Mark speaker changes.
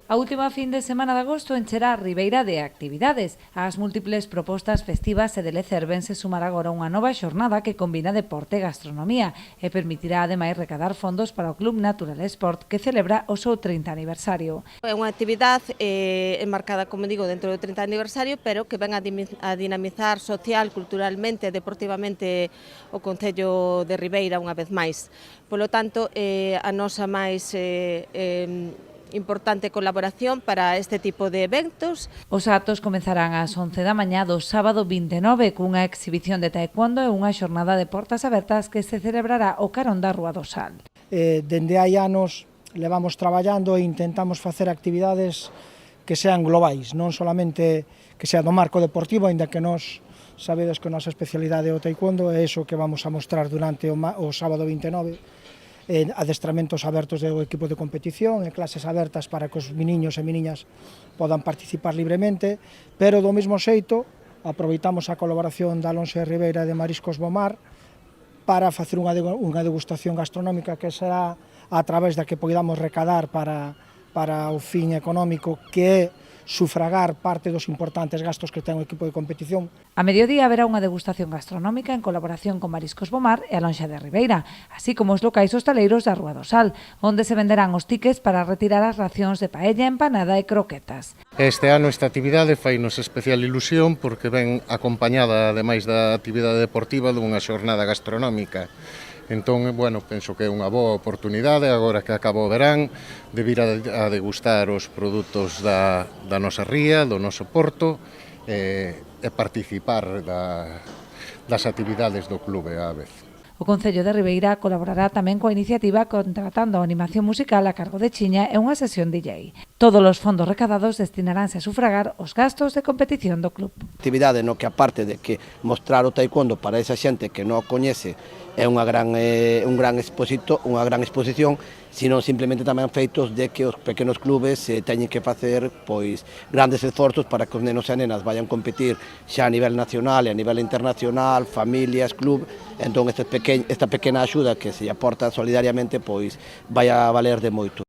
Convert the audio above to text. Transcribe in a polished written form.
Speaker 1: A última fin de semana de agosto encherá a Ribeira de actividades. Ás múltiples propostas festivas e de lecer vense sumar agora unha nova xornada que combina deporte e gastronomía e permitirá ademais recadar fondos para o Club Natural Sport que celebra o seu 30 aniversario.
Speaker 2: É unha actividade enmarcada, como digo, dentro do 30 aniversario, pero que ven a dinamizar social, culturalmente e deportivamente o Concello de Ribeira unha vez máis. Polo tanto, a nosa máis importante colaboración para este tipo de eventos.
Speaker 1: Os actos comezarán ás 11 da mañá do sábado 29 cunha exhibición de taekwondo e unha xornada de portas abertas que se celebrará o carón da Rúa do Sal.
Speaker 3: Dende hai anos levamos traballando e intentamos facer actividades que sean globais, non solamente que sea do marco deportivo, aínda que nós sabedes que a nosa especialidade é o taekwondo, é iso que vamos a mostrar durante o sábado 29, adestramentos abertos do equipo de competición e clases abertas para que os meniños e meniñas podan participar libremente, pero do mesmo xeito aproveitamos a colaboración da Alonso de Ribeira e de Mariscos Bomar para facer unha degustación gastronómica que será a través da que podamos recadar para o fin económico que é sufragar parte dos importantes gastos que ten o equipo de competición.
Speaker 1: A mediodía haberá unha degustación gastronómica en colaboración con Mariscos Bomar e Alonso de Ribeira, así como os locais hostaleiros da Rúa do Sal, onde se venderán os tickets para retirar as racións de paella, empanada e croquetas.
Speaker 4: Este ano esta actividade fainos especial ilusión porque ven acompañada, ademais da actividade deportiva, dunha xornada gastronómica. Entón, bueno, penso que é unha boa oportunidade, agora que acaba o verán, de vir a degustar os produtos da nosa ría, do noso porto, e participar das actividades do clube á vez.
Speaker 1: O Concello de Ribeira colaborará tamén coa iniciativa contratando a animación musical a cargo de Chiña e unha sesión DJ. Todos os fondos recadados destinaránse a sufragar os gastos de competición do club.
Speaker 5: Actividade no que, aparte de que mostrar o taekwondo para esa xente que non o coñece, é unha gran exposición, sino simplemente tamén feitos de que os pequenos clubes teñen que facer grandes esforzos para que os nenos e nenas vayan competir xa a nivel nacional e a nivel internacional, familias, club. Entón esta pequena axuda que se aporta solidariamente vai a valer de moito.